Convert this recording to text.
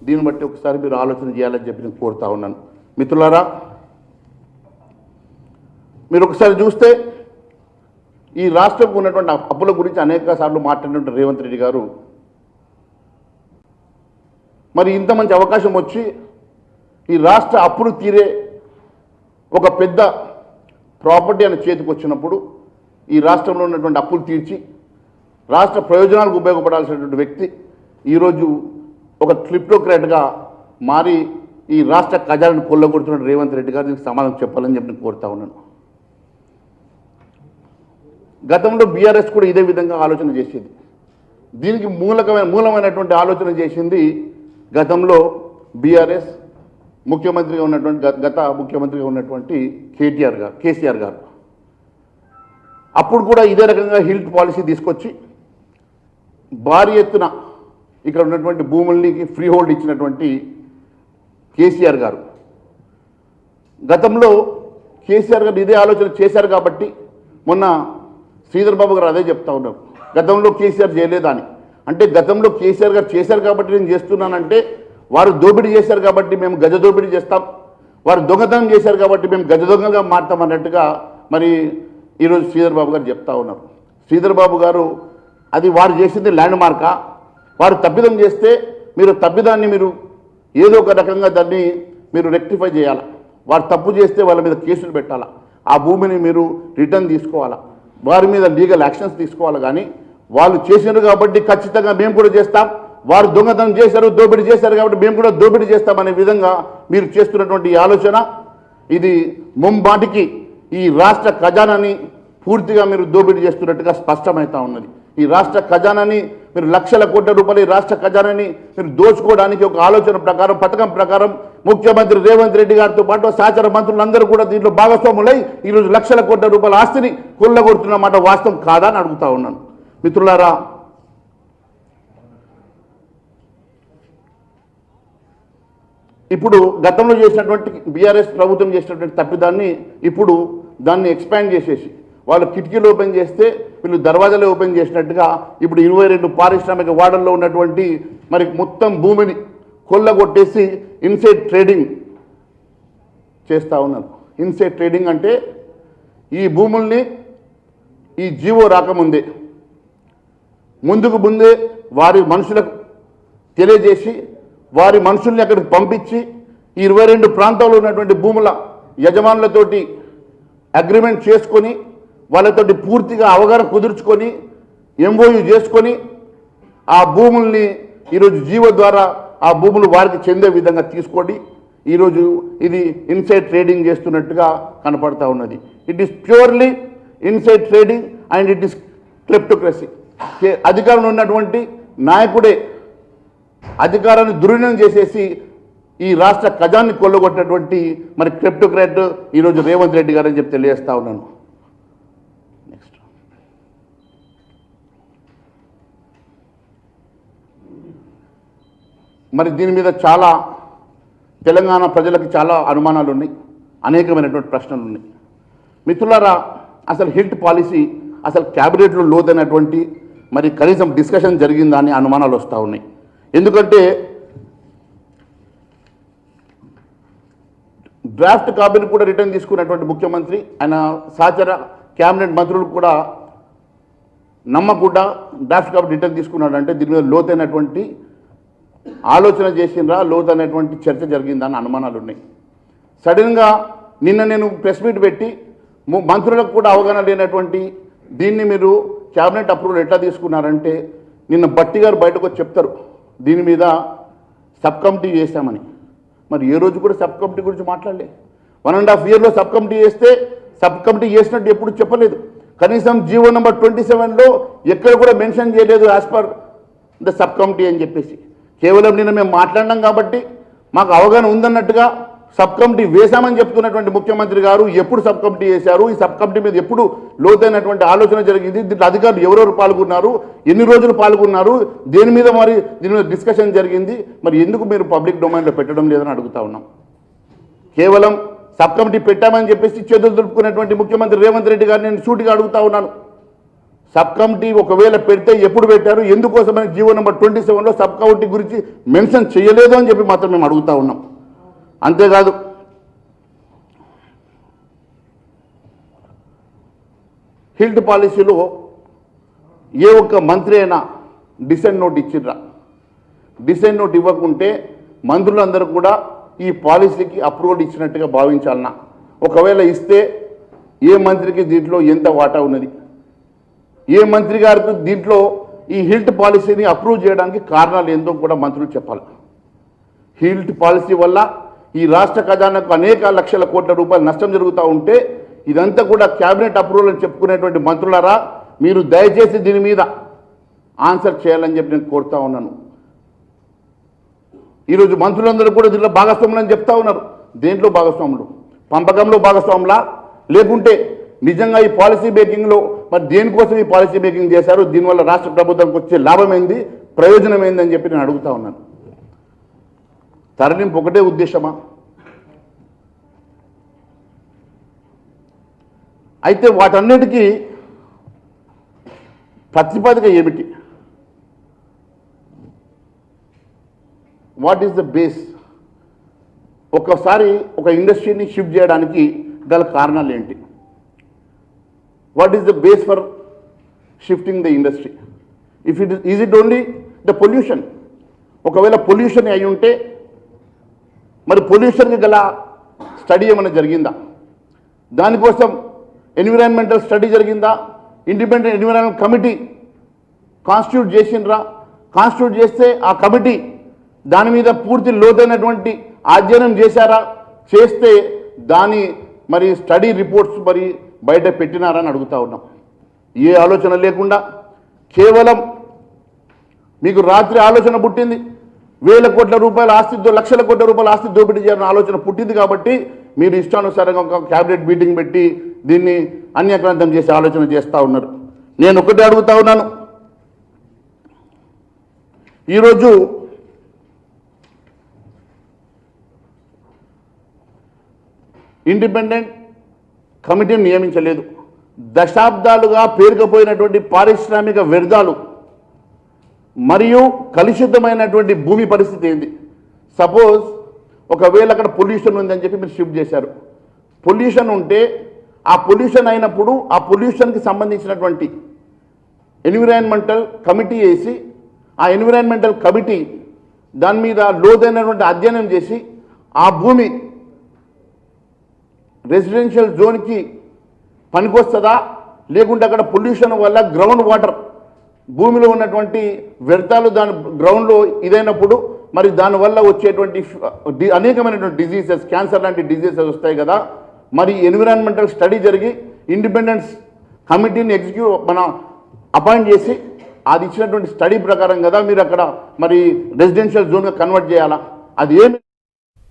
దీన్ని బట్టి ఒకసారి మీరు ఆలోచన చేయాలని చెప్పి నేను కోరుతా ఉన్నాను. మిత్రులారా, మీరు ఒకసారి చూస్తే ఈ రాష్ట్రంకు ఉన్నటువంటి అప్పుల గురించి అనేక సార్లు మాట్లాడినటువంటి రేవంత్ రెడ్డి గారు మరి ఇంత మంచి అవకాశం వచ్చి ఈ రాష్ట్ర అప్పులు తీరే ఒక పెద్ద ప్రాపర్టీ అని చేతికి వచ్చినప్పుడు ఈ రాష్ట్రంలో ఉన్నటువంటి అప్పులు తీర్చి రాష్ట్ర ప్రయోజనాలకు ఉపయోగపడాల్సినటువంటి వ్యక్తి ఈరోజు ఒక క్లిప్టోక్రాట్గా మారి ఈ రాష్ట్ర ఖజానాను కొల్లగొడుతున్న రేవంత్ రెడ్డి గారు దీనికి సమాధానం చెప్పాలని చెప్పి కోరుతా ఉన్నాను. గతంలో బీఆర్ఎస్ కూడా ఇదే విధంగా ఆలోచన చేసేది. దీనికి మూలమైనటువంటి ఆలోచన చేసింది గతంలో బీఆర్ఎస్ ముఖ్యమంత్రిగా ఉన్నటువంటి గత ముఖ్యమంత్రిగా ఉన్నటువంటి కేసీఆర్ గారు అప్పుడు కూడా ఇదే రకంగా హిల్ట్ పాలసీ తీసుకొచ్చి భారీ ఎత్తున ఇక్కడ ఉన్నటువంటి భూములకి ఫ్రీ హోల్డ్ ఇచ్చినటువంటి కేసీఆర్ గారు గతంలో కేసీఆర్ గారు ఇదే ఆలోచన చేశారు కాబట్టి మొన్న శ్రీధర్ బాబు గారు అదే చెప్తా ఉన్నారు, గతంలో కేసీఆర్ చేయలేదని. అంటే గతంలో కేసీఆర్ గారు చేశారు కాబట్టి నేను చేస్తున్నానంటే, వారు దోపిడీ చేశారు కాబట్టి మేము గజ దోపిడీ చేస్తాం, వారు దొంగతనం చేశారు కాబట్టి మేము గజ దొంగలుగా మారుతాం అన్నట్టుగా మరి ఈరోజు శ్రీధర్ బాబు గారు చెప్తా ఉన్నారు. శ్రీధర్ బాబు గారు అది వారు చేసింది ల్యాండ్ మార్కా, వారు తప్పిదం చేస్తే మీరు తప్పిదాన్ని మీరు ఏదో ఒక రకంగా దాన్ని మీరు రెక్టిఫై చేయాలా, వారు తప్పు చేస్తే వాళ్ళ మీద కేసులు పెట్టాలా, ఆ భూమిని మీరు రిటర్న్ తీసుకోవాలా, వారి మీద లీగల్ యాక్షన్స్ తీసుకోవాలి. కానీ వాళ్ళు చేసినారు కాబట్టి ఖచ్చితంగా మేము కూడా చేస్తాం, వారు దొంగతనం చేశారు దోపిడీ చేశారు కాబట్టి మేము కూడా దోపిడీ చేస్తామనే విధంగా మీరు చేస్తున్నటువంటి ఈ ఆలోచన ఇది ముంబాటికి ఈ రాష్ట్ర ఖజానాని పూర్తిగా మీరు దోపిడీ చేస్తున్నట్టుగా స్పష్టమవుతా ఉన్నది. ఈ రాష్ట్ర ఖజానాని మీరు లక్షల కోట్ల రూపాయలు ఈ రాష్ట్ర ఖజానాని మీరు దోచుకోవడానికి ఒక ఆలోచన ప్రకారం పథకం ప్రకారం ముఖ్యమంత్రి రేవంత్ రెడ్డి గారితో పాటు సహచర మంత్రులందరూ కూడా దీంట్లో భాగస్వాములై ఈరోజు లక్షల కోట్ల రూపాయల ఆస్తిని కొల్లగొడుతున్నమాట వాస్తవం కాదా అని అడుగుతా ఉన్నాను. మిత్రులారా, ఇప్పుడు గతంలో చేసినటువంటి బీఆర్ఎస్ ప్రభుత్వం చేసినటువంటి తప్పిదాన్ని ఇప్పుడు దాన్ని ఎక్స్పాండ్ చేసేసి వాళ్ళు కిటికీలు ఓపెన్ చేస్తే వీళ్ళు దర్వాజాలు ఓపెన్ చేసినట్టుగా ఇప్పుడు 22 పారిశ్రామిక వార్డుల్లో ఉన్నటువంటి మరి మొత్తం భూమిని కొల్లగొట్టేసి ఇన్సైడ్ ట్రేడింగ్ చేస్తూ ఉన్నారు. ఇన్సైడ్ ట్రేడింగ్ అంటే ఈ భూముల్ని ఈ జీవో రాకముందే ముందే వారి మనుషులకు తెలియజేసి వారి మనుషుల్ని అక్కడికి పంపించి ఈ 22 ప్రాంతాల్లో ఉన్నటువంటి భూముల యజమానులతోటి అగ్రిమెంట్ చేసుకొని వాళ్ళతోటి పూర్తిగా అవగాహన కుదుర్చుకొని ఎంఓయూ చేసుకొని ఆ భూముల్ని ఈరోజు జీవో ద్వారా ఆ భూములు వారికి చెందే విధంగా తీసుకోండి. ఈరోజు ఇది ఇన్సైడ్ ట్రేడింగ్ చేస్తున్నట్టుగా కనపడతా ఉన్నది. It is purely inside trading and it is kleptocracy. అధికారంలో ఉన్నటువంటి నాయకుడే అధికారాన్ని దుర్వినియోగం చేసేసి ఈ రాష్ట్ర ఖజాన్ని కొల్లగొట్టినటువంటి మరి క్లెప్టోక్రాట్ ఈరోజు రేవంత్ రెడ్డి గారు అని చెప్పి తెలియజేస్తా ఉన్నాను. నెక్స్ట్, మరి దీని మీద చాలా తెలంగాణ ప్రజలకు చాలా అనుమానాలు ఉన్నాయి, అనేకమైనటువంటి ప్రశ్నలు ఉన్నాయి. మిత్రులారా, అసలు హిల్ట్ పాలసీ అసలు క్యాబినెట్లో లోతైనటువంటి మరి కనీసం డిస్కషన్ జరిగిందా అని అనుమానాలు వస్తూ ఉన్నాయి. ఎందుకంటే డ్రాఫ్ట్ కాపీని కూడా రిటర్న్ తీసుకున్నటువంటి ముఖ్యమంత్రి ఆయన సహచర క్యాబినెట్ మంత్రులు కూడా నమ్మకుండా డ్రాఫ్ట్ కాపీ రిటర్న్ తీసుకున్నాడంటే దీని మీద లోతైనటువంటి ఆలోచన చేసిండ్రా, లోతైనటువంటి చర్చ జరిగిందా అని అనుమానాలు ఉన్నాయి. సడన్గా నిన్న నేను ప్రెస్ మీట్ పెట్టి మంత్రులకు కూడా అవగాహన లేనటువంటి దీన్ని మీరు క్యాబినెట్ అప్రూవల్ ఎట్లా తీసుకున్నారంటే నిన్న బట్టి గారు బయటకు వచ్చి చెప్తారు దీని మీద సబ్ కమిటీ చేశామని. మరి ఏ రోజు కూడా సబ్ కమిటీ గురించి మాట్లాడలే. 1.5 yearలో సబ్ కమిటీ చేస్తే సబ్ కమిటీ చేసినట్టు ఎప్పుడు చెప్పలేదు. కనీసం జీవో నెంబర్ 27లో ఎక్కడ కూడా మెన్షన్ చేయలేదు as per the sub committee అని చెప్పేసి. కేవలం నిన్న మేము మాట్లాడినాం కాబట్టి మాకు అవగాహన ఉందన్నట్టుగా సబ్ కమిటీ వేశామని చెప్తున్నటువంటి ముఖ్యమంత్రి గారు ఎప్పుడు సబ్ కమిటీ చేశారు, ఈ సబ్ కమిటీ మీద ఎప్పుడు లోతైనటువంటి ఆలోచన జరిగింది, దీంట్లో అధికారులు ఎవరెవరు పాల్గొన్నారు, ఎన్ని రోజులు పాల్గొన్నారు, దేని మీద మరి దీని మీద డిస్కషన్ జరిగింది, మరి ఎందుకు మీరు పబ్లిక్ డొమైన్లో పెట్టడం లేదని అడుగుతా ఉన్నాం. కేవలం సబ్ కమిటీ పెట్టామని చెప్పేసి చేతులు దులుపుకున్నటువంటి ముఖ్యమంత్రి రేవంత్ రెడ్డి గారిని నేను సూటిగా అడుగుతా ఉన్నాను. సబ్ కమిటీ ఒకవేళ పెడితే ఎప్పుడు పెట్టారు, ఎందుకోసమని జీవో నెంబర్ 27లో సబ్ కమిటీ గురించి మెన్షన్ చేయలేదు అని చెప్పి మాత్రం మేము అడుగుతా ఉన్నాం. అంతేకాదు హెల్త్ పాలసీలో ఏ ఒక్క మంత్రి అయినా డిసెంట్ నోట్ ఇచ్చిర్రా? డిసెంట్ నోట్ ఇవ్వకుంటే మంత్రులందరూ కూడా ఈ పాలసీకి అప్రూవల్ ఇచ్చినట్టుగా భావించాలన్నా? ఒకవేళ ఇస్తే ఏ మంత్రికి దీంట్లో ఎంత వాటా ఉన్నది, ఏ మంత్రి గారికి దీంట్లో ఈ హెల్త్ పాలసీని అప్రూవ్ చేయడానికి కారణాలు ఏందో కూడా మంత్రులు చెప్పాలి. హెల్త్ పాలసీ వల్ల ఈ రాష్ట్ర ఖజానాకు అనేక లక్షల కోట్ల రూపాయలు నష్టం జరుగుతూ ఉంటే ఇదంతా కూడా క్యాబినెట్ అప్రూవల్ అని చెప్పుకునేటువంటి మంత్రులారా, మీరు దయచేసి దీని మీద ఆన్సర్ చేయాలని చెప్పి నేను కోరుతా ఉన్నాను. ఈరోజు మంత్రులందరూ కూడా దీంట్లో భాగస్వాములు అని చెప్తా ఉన్నారు. దేంట్లో భాగస్వాములు? పంపకంలో భాగస్వాములా, లేకుంటే నిజంగా ఈ పాలసీ మేకింగ్లో మరి దేనికోసం ఈ పాలసీ మేకింగ్ చేశారు, దీనివల్ల రాష్ట్ర ప్రభుత్వానికి వచ్చే లాభం ఏంది, ప్రయోజనం ఏందని చెప్పి నేను అడుగుతా ఉన్నాను. తరలింపు ఒకటే ఉద్దేశమా? అయితే వాటన్నిటికీ ప్రతిపాదిక ఏమిటి? What is the base? ఒక్కసారి ఒక ఇండస్ట్రీని షిఫ్ట్ చేయడానికి గల కారణాలు ఏంటి? What is the base for shifting the industry? If it is it only the pollution? ఒకవేళ పొల్యూషన్ అయి ఉంటే మరి పొల్యూషన్కి గల స్టడీ ఏమైనా జరిగిందా? దానికోసం ఎన్విరాన్మెంటల్ స్టడీ జరిగిందా? ఇండిపెండెంట్ ఎన్విరాన్మెంట్ కమిటీ కాన్స్టిట్యూట్ చేసిండ్రా? కాన్స్టిట్యూట్ చేస్తే ఆ కమిటీ దాని మీద పూర్తి లోతైనటువంటి అధ్యయనం చేశారా? చేస్తే దాని మరి స్టడీ రిపోర్ట్స్ మరి బయట పెట్టినారని అడుగుతా ఉన్నాం. ఏ ఆలోచన లేకుండా కేవలం మీకు రాత్రి ఆలోచన పుట్టింది, వేల కోట్ల రూపాయల ఆస్తితో లక్షల కోట్ల రూపాయల ఆస్తి దోపిడీ చేయాలని ఆలోచన పుట్టింది కాబట్టి మీరు ఇష్టానుసారంగా ఒక క్యాబినెట్ మీటింగ్ పెట్టి దీన్ని అన్యక్రాంతం చేసే ఆలోచన చేస్తూ ఉన్నారు. నేను ఒకటే అడుగుతా ఉన్నాను, ఈరోజు ఇండిపెండెంట్ కమిటీని నియమించలేదు. దశాబ్దాలుగా పేరుకుపోయినటువంటి పారిశ్రామిక వ్యర్థాలు మరియు కలుషితమైనటువంటి భూమి పరిస్థితి ఏంది? సపోజ్ ఒకవేళ అక్కడ పొల్యూషన్ ఉందని చెప్పి మీరు షిఫ్ట్ చేశారు. పొల్యూషన్ ఉంటే ఆ పొల్యూషన్ అయినప్పుడు ఆ పొల్యూషన్కి సంబంధించినటువంటి ఎన్విరాన్మెంటల్ కమిటీ వేసి ఆ ఎన్విరాన్మెంటల్ కమిటీ దాని మీద లోతైనటువంటి అధ్యయనం చేసి ఆ భూమి రెసిడెన్షియల్ జోన్కి పనికొస్తుందా, లేకుంటే అక్కడ పొల్యూషన్ వల్ల గ్రౌండ్ వాటర్ భూమిలో ఉన్నటువంటి వ్యర్థాలు దాని గ్రౌండ్లో ఇదైనప్పుడు మరి దానివల్ల వచ్చేటువంటి అనేకమైనటువంటి డిజీజెస్, క్యాన్సర్ లాంటి డిజీజెస్ వస్తాయి కదా. మరి ఎన్విరాన్మెంటల్ స్టడీ జరిగి ఇండిపెండెన్స్ కమిటీని మన అపాయింట్ చేసి అది ఇచ్చినటువంటి స్టడీ ప్రకారం కదా మీరు అక్కడ మరి రెసిడెన్షియల్ జోన్గా కన్వర్ట్ చేయాలా? అది ఏమి